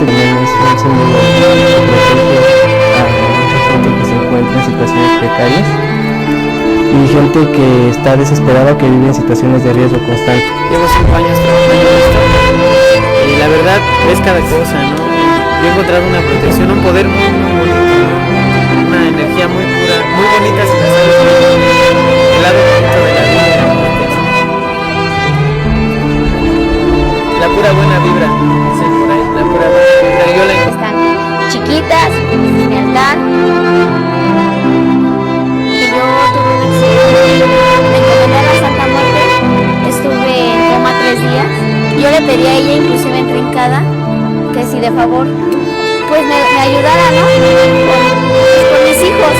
Muerte también es un símbolo que protege a mucha gente que se encuentra en situaciones precarias y gente que está desesperada, que vive en situaciones de riesgo constante. Llevo 5 años trabajando en esto y la verdad es cada cosa, ¿no? Yo he encontrado una protección, un poder muy bonito, ¿no? Una energía muy pura, muy bonita si la sabes ver. El lado bonito de la vida, la pura buena vibra, dicen por ahí, la pura buena vibra. Yo la Están chiquitas, mi altar. Yo tuve un accidente, me encomendé a la Santa Muerte, estuve en coma 3 días. Yo le pedí a ella, inclusive entrincada, que si de favor, pues me ayudara, ¿no? Por mis hijos.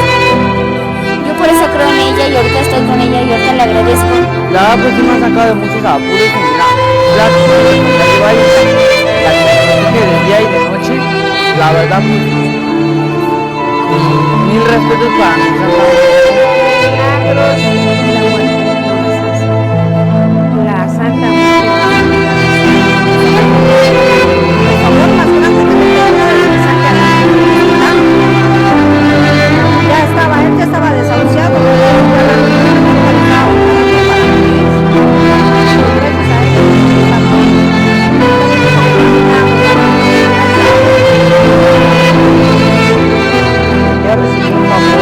Yo por eso creo en ella y ahorita estoy con ella y ahorita le agradezco. La verdad pues sí me ha sacado de muchos apuros y mira, la que de día y de noche, la verdad pues, mil respetos para mi la Santa Muerte. El favor más grande que me queda es sacar a él ya estaba desahuciado, ya recibió un favor.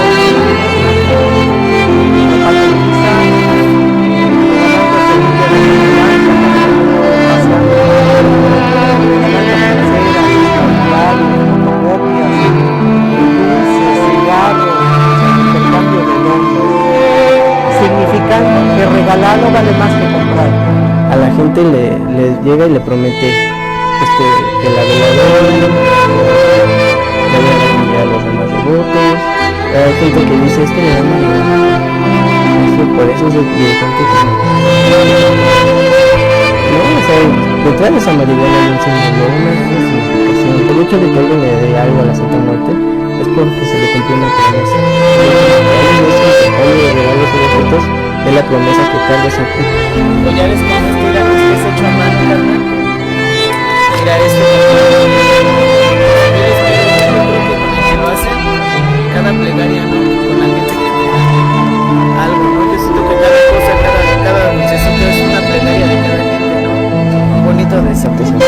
Significando que regalar no vale más que comprar. A la gente le llega y le promete que la veladora, que vaya a cambiar a los demás devotos. Hay gente que dice es que le dan marihuana. Por eso es de gente que no, o sea, detrás de esa marihuana hay un símbolo, una significación. El hecho de que alguien le dé algo a la Santa Muerte es porque se le cumplió una promesa. De regalos y objetos es la promesa que carga su cuerpo. collares como este, mira, este es hecho a mano, carnal. Mira este, yo creo que con el que lo hacen, cada plegaria, ¿no? Con la gente que te da algo, ¿no? Yo siento que cada cosa, cada dulcecito es una plegaria de cada gente, ¿no? Bonito de esa persona.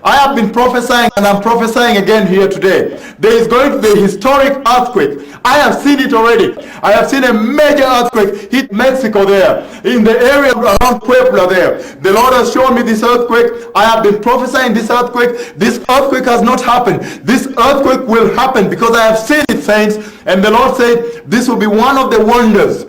I have been prophesying, and I'm prophesying again here today. There is going to be a historic earthquake. I have seen it already. I have seen a major earthquake hit Mexico there, in the area around Puebla there. The Lord has shown me this earthquake. I have been prophesying this earthquake. This earthquake has not happened. This earthquake will happen because I have seen it, saints. And the Lord said this will be one of the wonders,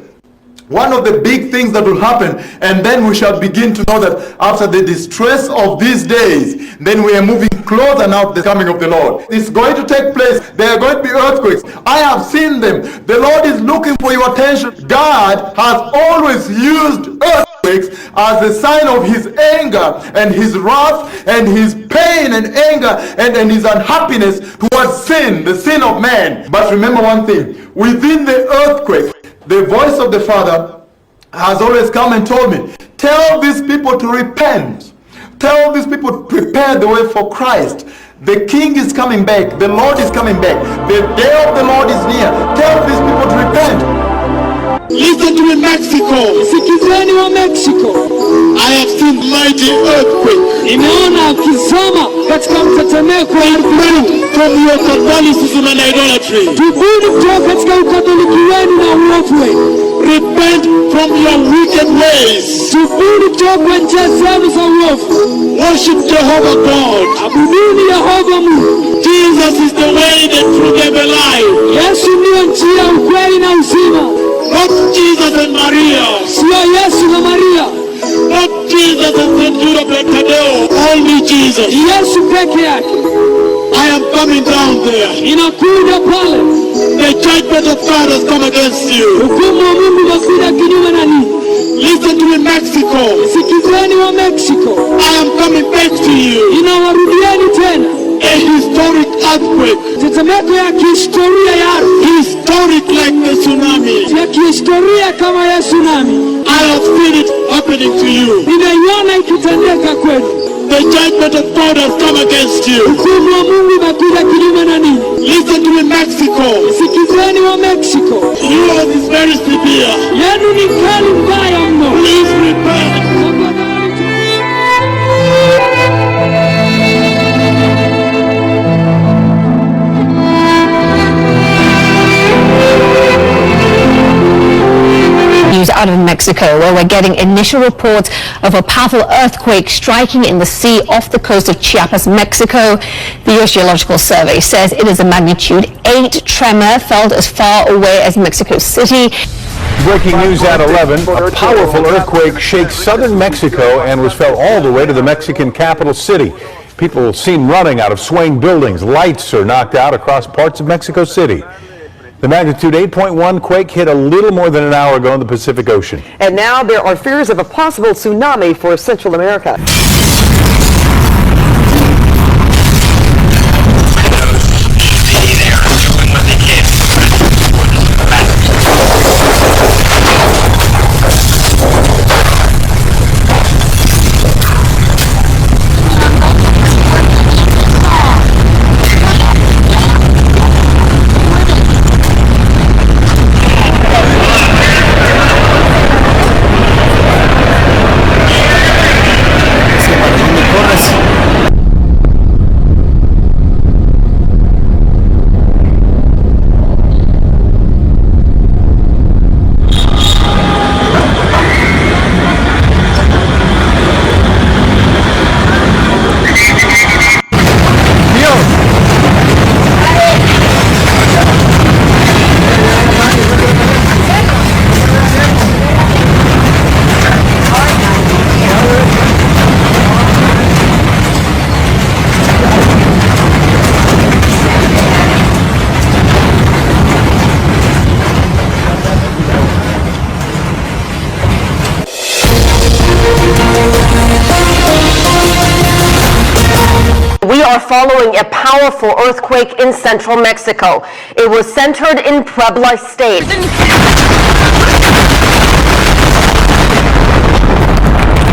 one of the big things that will happen. And then we shall begin to know that after the distress of these days, then we are moving closer now to the coming of the Lord. It's going to take place. There are going to be earthquakes. I have seen them. The Lord is looking for your attention. God has always used earthquakes as a sign of his anger and his wrath and his pain and anger and his unhappiness towards sin, the sin of man. But remember one thing, within the earthquake, the voice of the Father has always come and told me, tell these people to repent. Tell these people to prepare the way for Christ. The King is coming back. The Lord is coming back. The day of the Lord is near. Tell these people to repent. Listen to me, Mexico. Sikizeni wa Mexico. I have seen mighty earthquake. Nimeona ukizama katika mtetemeko wa ardhi. From your Catholicism and idolatry. Tubuni kutoka katika ukatoliki wenu na uovu wenu. Repent from your wicked ways. Tubuni kutoka kwa njia zenu za uovu. Worship Jehovah God. Abuduni Yehova Mungu. Jesus is the way, the truth, and the life. Yesu ndiyo njia, ukweli na uzima. Not Jesus and Maria. Sio Yesu na Maria. Not Jesus and St. Judas and Tadeo. Only Jesus. Yesu peke yake. I am coming down there. Inakuja pale. The judgment of God has come against you. Hukumu wa Mungu unakuja kinyume na nini? Listen to me, Mexico. Sikizeni wa Mexico. I am coming back to you. Inawarudieni tena. A historic earthquake. Tetemeko ya kihistoria ya ardhi. Historic like the tsunami. Ya kihistoria kama ya tsunami. I have seen it happening to you. Ninaiona ikitendeka kwenu. The judgment of God has come against you. Hukumu wa Mungu umekuja kinyume na nini? Listen to me, Mexico. Sikizeni wa Mexico. Yours is very severe. Yenu ni kali mbaya mno. Please repent. News out of Mexico, where we're getting initial reports of a powerful earthquake striking in the sea off the coast of Chiapas, Mexico. The U.S. Geological Survey says it is a magnitude 8 tremor felt as far away as Mexico City. Breaking news at 11, a powerful earthquake shakes southern Mexico and was felt all the way to the Mexican capital city. People seen running out of swaying buildings. Lights are knocked out across parts of Mexico City. The magnitude 8.1 quake hit a little more than an hour ago in the Pacific Ocean. And now there are fears of a possible tsunami for Central America. We are following a powerful earthquake in central Mexico. It was centered in Puebla state.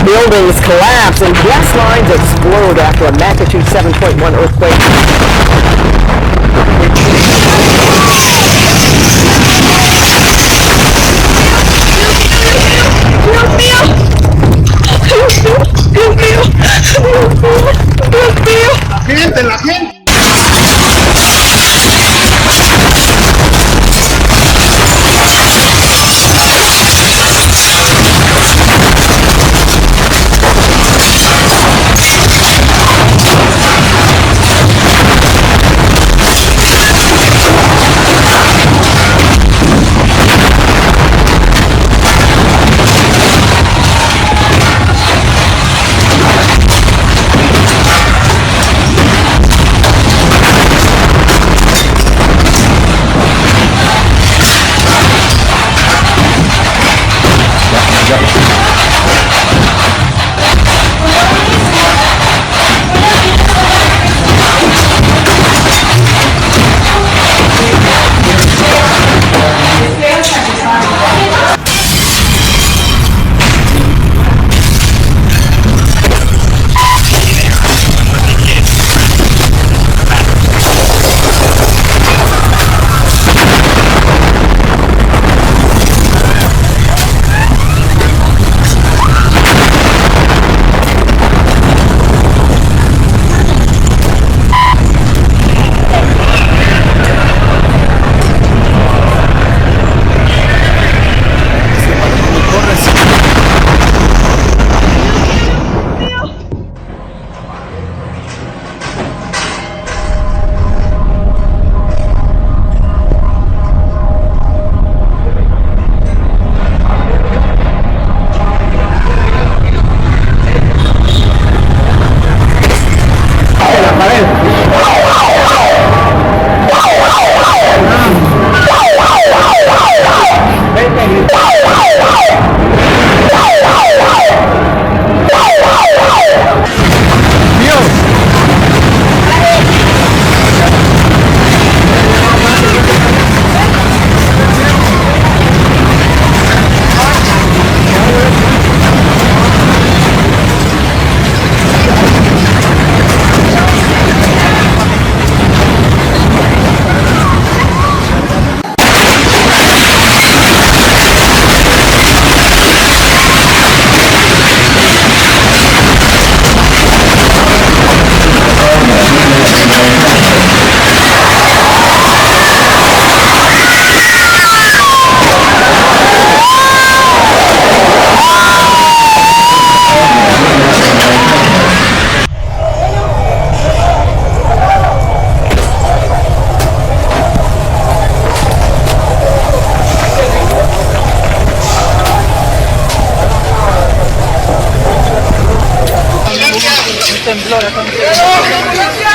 Buildings collapse and gas lines explode after a magnitude 7.1 earthquake. Dios mío.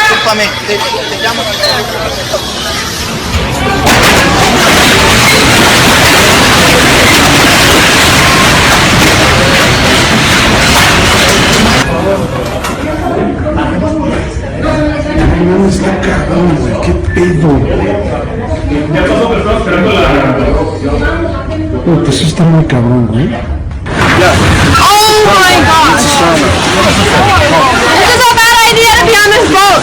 Discúlpame, te llamo. No, está cabrón, güey, qué pedo. Ya pasó, pero estaba esperando la... Pues eso está muy cabrón, güey. Oh my God! This is a bad idea to be on this boat!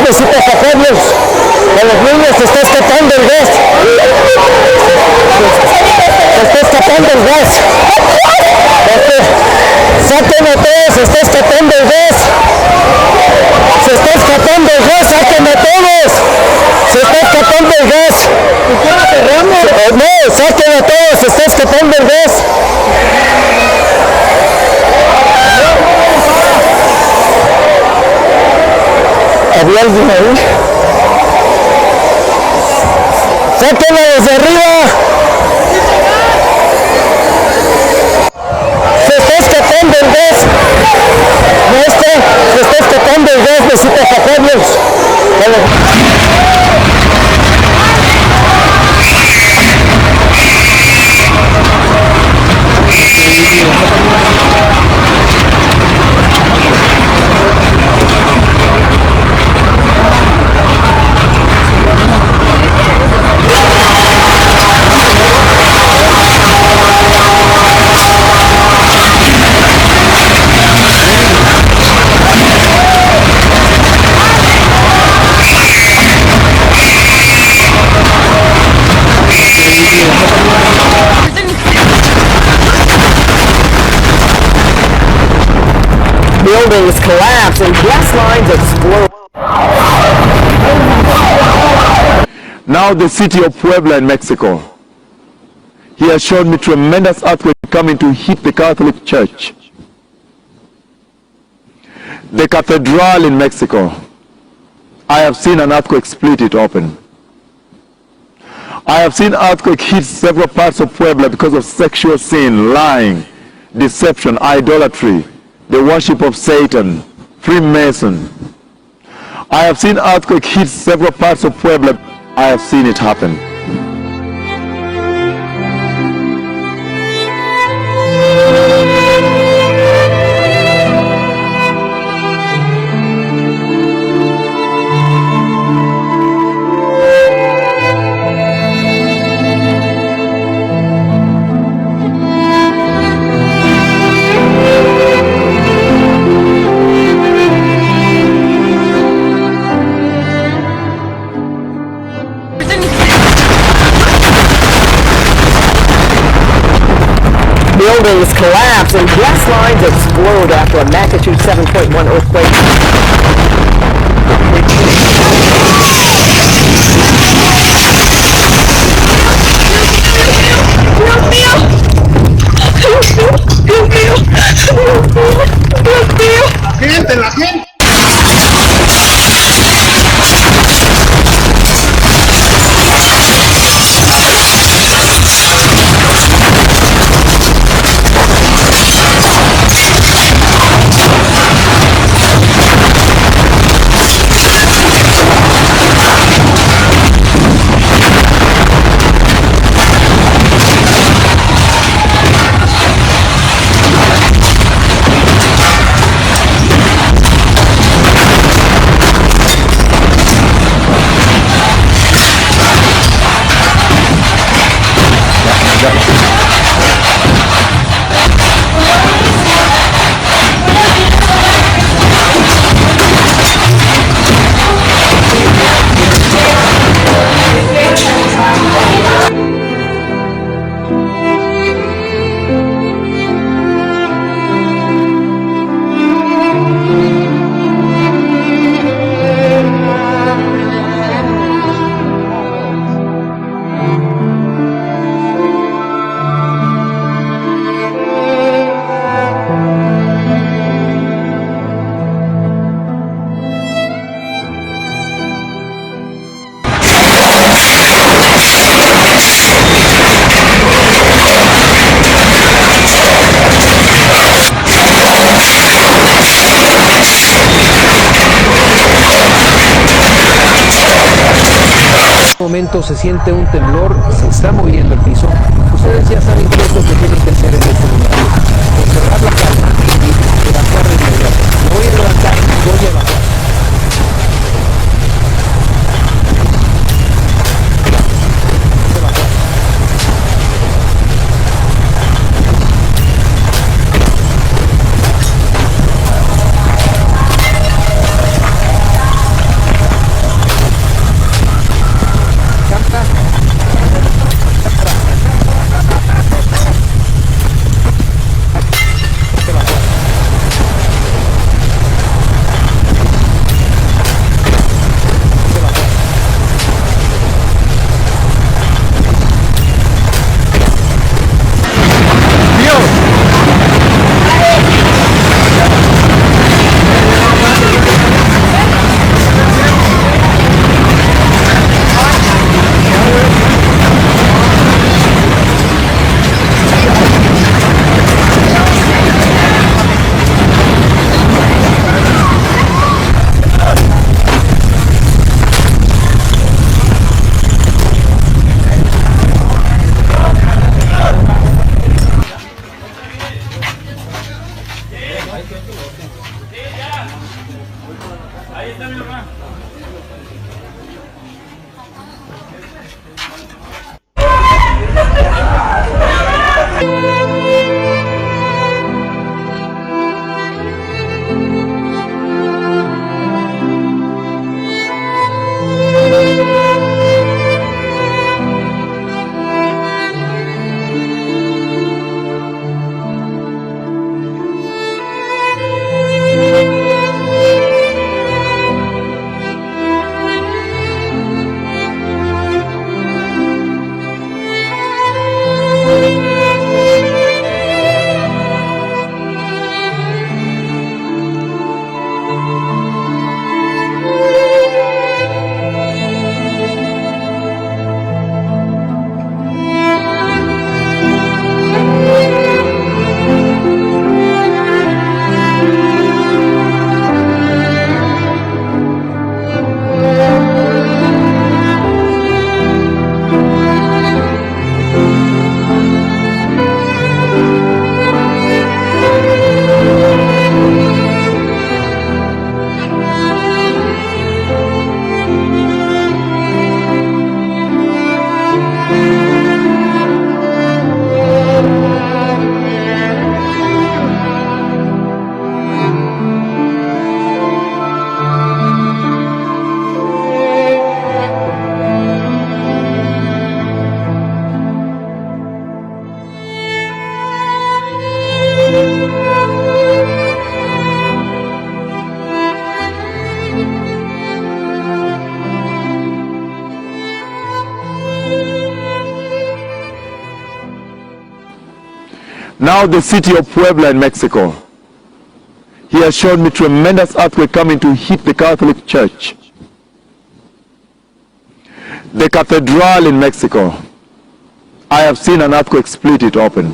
Necesita sacarlos. A los niños se está escapando el gas. Se está escapando el gas. Saquen a todos, se está escapando el gas. Se está escapando el gas, saquen a todos. Se está escapando el gas. No, saquen a todos, se está escapando el gas. ¿Había alguien ahí? ¡Sáquenla desde arriba! Se está escapando el gas. Se está escapando el gas, necesita sacarlos. Buildings collapse and gas lines explode. Now the city of Puebla in Mexico. He has shown me tremendous earthquake coming to hit the Catholic Church. The cathedral in Mexico. I have seen an earthquake split it open. I have seen earthquake hit several parts of Puebla because of sexual sin, lying, deception, idolatry, the worship of Satan, Freemason. I have seen earthquake hit several parts of Puebla. I have seen it happen. Buildings collapse and gas lines explode after a magnitude 7.8 6.1 earthquake. La gente. Momento se siente un temblor, se está moviendo el piso. Ustedes ya saben qué es lo que tienen que hacer en este momento. Conservar la calma y evacuar de inmediato. No voy a levantar, voy a evacuar. Now the city of Puebla in Mexico. He has shown me tremendous earthquake coming to hit the Catholic Church. The cathedral in Mexico. I have seen an earthquake split it open.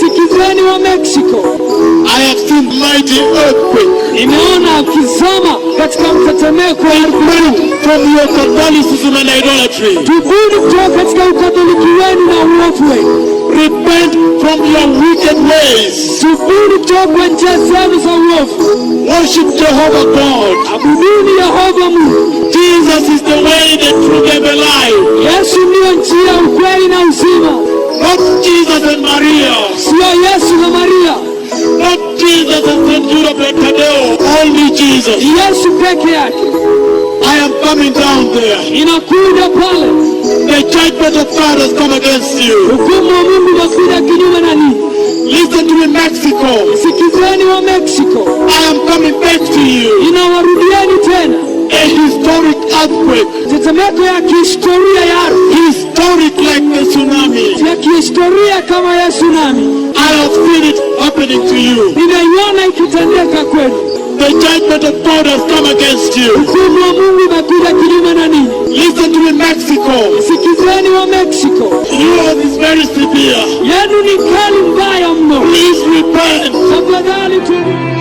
Sikizeni wa Mexico. I have seen mighty earthquake. Nimeona kizama katika mtetemeko wa ardhi. From your Catholicism and idolatry. Tubuni kutoka katika ukatoliki wenu na uovu wenu. Repent from your wicked ways. Tubuni kutoka kwa njia zenu za uovu. Worship Jehovah God. Abuduni Yehova Mungu. Jesus is the way, the truth and the life. Yesu ndiye njia, ukweli na uzima. Not Jesus and Maria. Sio Yesu na Maria. Not Jesus and St. Judas and Tadeo. Only Jesus. Yesu peke yake. I am coming down there. Inakuja pale. The judgment of God has come against you. Hukumu wa Mungu inakuja kinyume na nini? Listen to me, Mexico. Sikizeni wa Mexico. I am coming back to you. Inawarudieni tena. A historic earthquake. Tetemeko ya kihistoria ya ardhi. Historic like the tsunami. Ya kihistoria kama ya tsunami. I have seen it happening to you. Ninaiona ikitendeka kwenu. The judgment of God has come against you. Hukumu wa Mungu imekuja kinyume na nini? Listen to me, Mexico. Sikizeni wa Mexico. Yours is very severe. Yenu ni kali mbaya mno. Please repent. Tafadhali tubu.